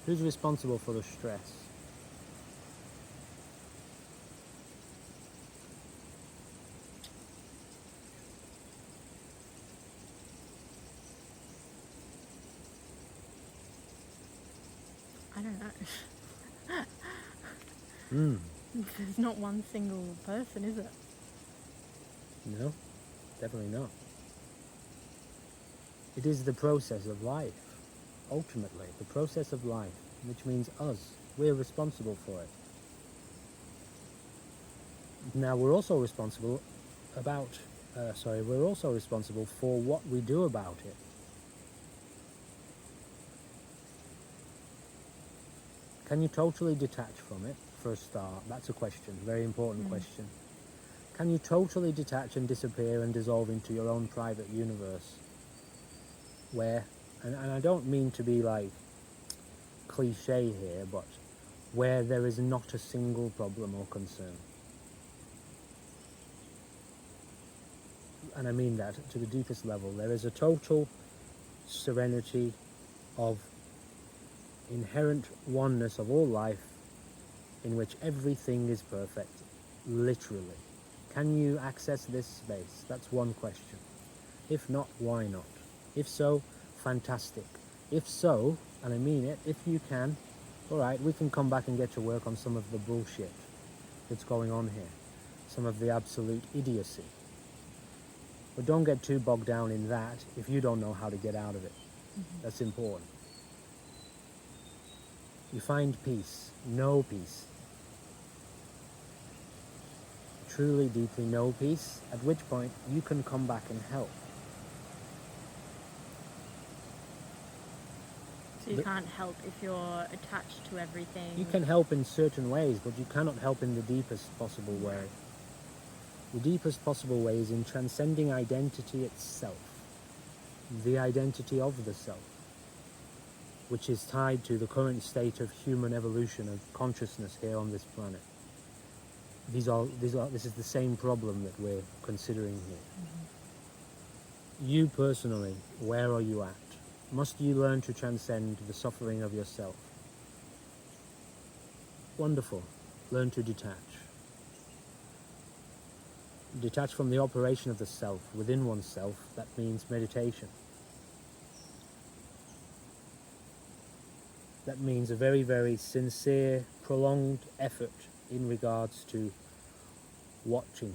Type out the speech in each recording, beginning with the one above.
Who's responsible for the stress? I don't know. Hmm. There's not one single person, is it? No, definitely not. It is the process of life, ultimately, the process of life, which means us. We're responsible for it. Now, we're also responsible we're also responsible for what we do about it. Can you totally detach from it, for a start? That's a question, very important question. Can you totally detach and disappear and dissolve into your own private universe? Where, and I don't mean to be like cliche here, but where there is not a single problem or concern. And I mean that to the deepest level. There is a total serenity of inherent oneness of all life in which everything is perfect, literally. Can you access this space? That's one question. If not, why not? If so, fantastic. If so, and I mean it, if you can, all right, we can come back and get to work on some of the bullshit that's going on here, some of the absolute idiocy. But don't get too bogged down in that if you don't know how to get out of it. That's important. You find peace, no peace, truly, deeply no peace, at which point you can come back and help. So you can't help if you're attached to everything. You can help in certain ways, but you cannot help in the deepest possible way. The deepest possible way is in transcending identity itself, the identity of the self, which is tied to the current state of human evolution of consciousness here on this planet. This is the same problem that we're considering here. You personally, where are you at? Must you learn to transcend the suffering of yourself? Wonderful. Learn to detach. Detach from the operation of the self within oneself. That means meditation. That means a very, very sincere, prolonged effort in regards to watching.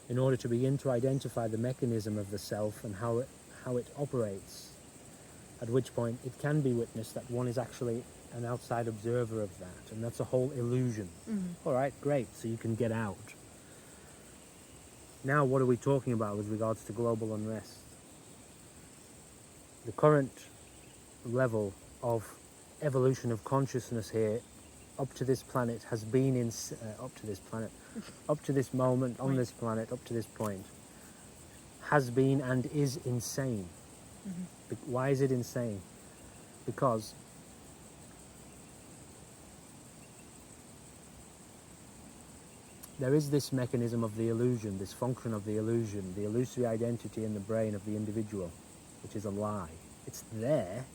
In order to begin to identify the mechanism of the self and how it operates, at which point it can be witnessed that one is actually an outside observer of that, and that's a whole illusion. All right, great, so you can get out. Now, what are we talking about with regards to global unrest? The current level of evolution of consciousness here up to this planet has been up to this moment on this planet, up to this point, has been and is insane. Why is it insane? Because there is this mechanism of the illusion, this function of the illusion, the illusory identity in the brain of the individual, which is a lie. It's there,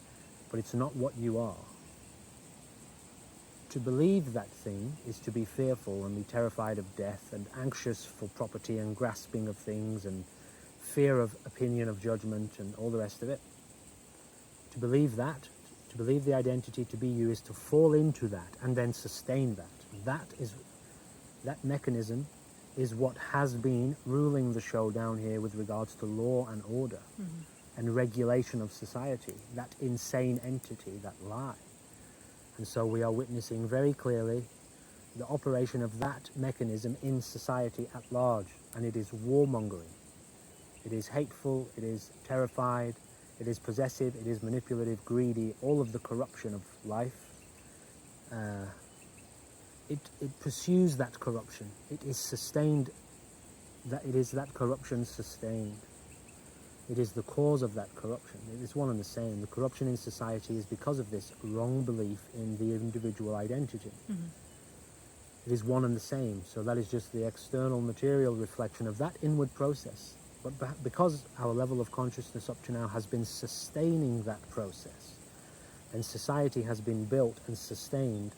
but it's not what you are. To believe that thing is to be fearful and be terrified of death and anxious for property and grasping of things and fear of opinion, of judgment and all the rest of it. To believe that, to believe the identity to be you, is to fall into that and then sustain that. That mechanism is what has been ruling the show down here with regards to law and order and regulation of society, that insane entity, that lie. And so we are witnessing very clearly the operation of that mechanism in society at large, and it is warmongering. It is hateful, it is terrified, it is possessive, it is manipulative, greedy, all of the corruption of life. It pursues that corruption. It is sustained, it is that corruption sustained. It is the cause of that corruption. It is one and the same. The corruption in society is because of this wrong belief in the individual identity. It is one and the same. So that is just the external material reflection of that inward process. But because our level of consciousness up to now has been sustaining that process, And society has been built and sustained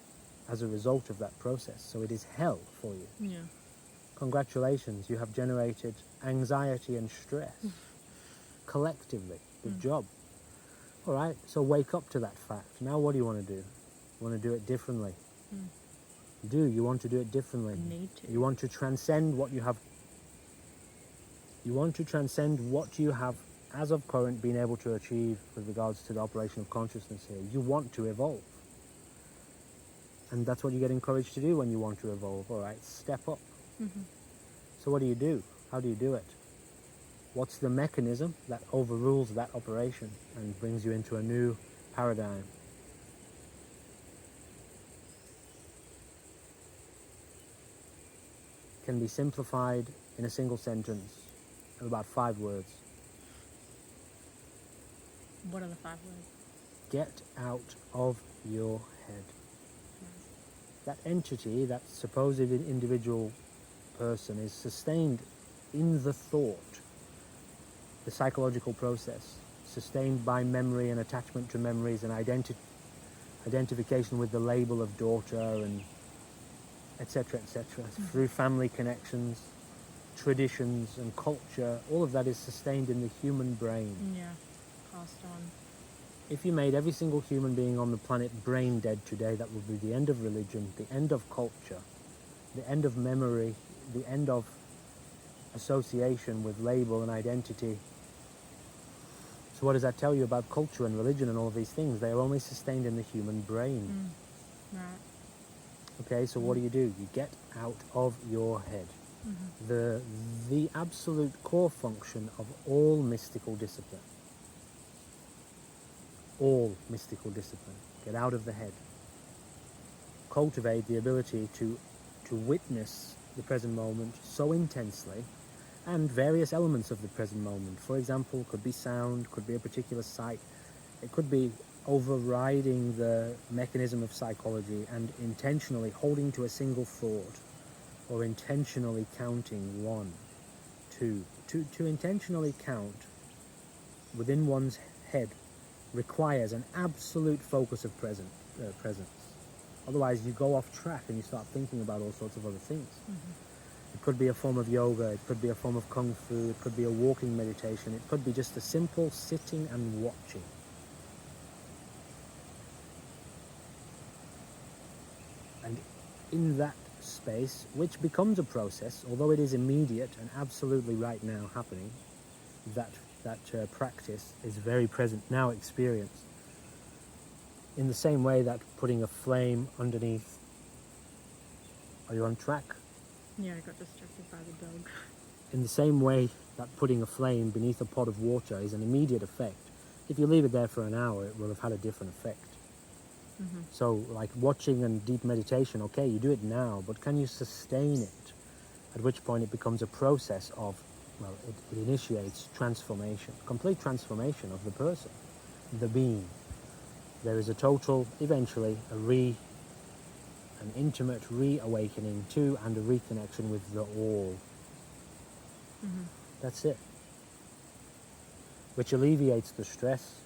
as a result of that process. So it is hell for you. Yeah. Congratulations, you have generated anxiety and stress collectively. Good job. All right, so wake up to that fact. Now what do you want to do? You want to do it differently. You want to do it differently. I need to. You want to transcend what you have. You want to transcend what you have, as of current, been able to achieve with regards to the operation of consciousness here. You want to evolve. And that's what you get encouraged to do when you want to evolve. All right, step up. So what do? How do you do it? What's the mechanism that overrules that operation and brings you into a new paradigm? Can be simplified in a single sentence of about 5 words. What are the 5 words? Get out of your head. That entity, that supposed individual person, is sustained in the thought, the psychological process, sustained by memory and attachment to memories and identification with the label of daughter and etc., etc. Through family connections, traditions and culture, all of that is sustained in the human brain. Yeah. Passed on. If you made every single human being on the planet brain dead today, that would be the end of religion, the end of culture, the end of memory, the end of association with label and identity. So what does that tell you about culture and religion and all of these things? They are only sustained in the human brain. Right. Okay, so what do? You get out of your head. The absolute core function of all mystical discipline. All mystical discipline. Get out of the head. Cultivate the ability to witness the present moment so intensely, and various elements of the present moment. For example, could be sound, could be a particular sight. It could be overriding the mechanism of psychology and intentionally holding to a single thought, or intentionally counting 1, 2. To intentionally count within one's head requires an absolute focus of presence. Otherwise you go off track and you start thinking about all sorts of other things. It could be a form of yoga, it could be a form of kung fu, it could be a walking meditation, it could be just a simple sitting and watching. And in that space, which becomes a process, although it is immediate and absolutely right now happening, that practice is very present now experienced. In the same way that putting a flame underneath... Are you on track? Yeah, I got distracted by the dog. In the same way that putting a flame beneath a pot of water is an immediate effect, if you leave it there for an hour, it will have had a different effect. So, like watching and deep meditation, okay, you do it now, but can you sustain it? At which point it becomes a process of, well, it initiates transformation, complete transformation of the person, the being. There is a total, eventually, an intimate reawakening to and a reconnection with the all. That's it. Which alleviates the stress.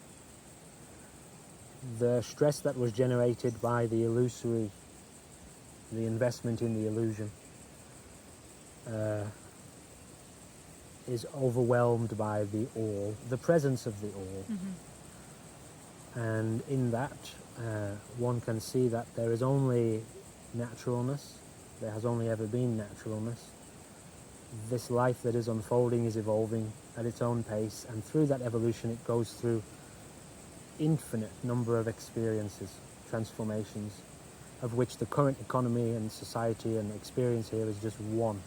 The stress that was generated by the illusory, the investment in the illusion, is overwhelmed by the all, the presence of the all. And in that, one can see that there is only naturalness, there has only ever been naturalness. This life that is unfolding is evolving at its own pace, and through that evolution it goes through infinite number of experiences, transformations, of which the current economy and society and experience here is just one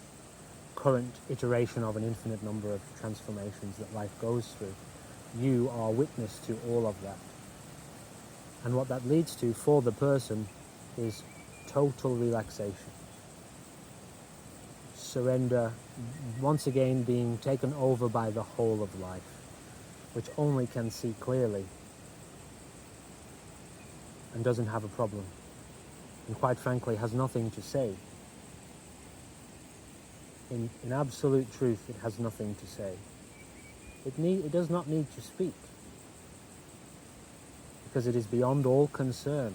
current iteration of an infinite number of transformations that life goes through. You are witness to all of that. And what that leads to for the person is total relaxation. Surrender, once again being taken over by the whole of life, which only can see clearly and doesn't have a problem, and quite frankly has nothing to say. In absolute truth, it has nothing to say. It does not need to speak. because it is beyond all concern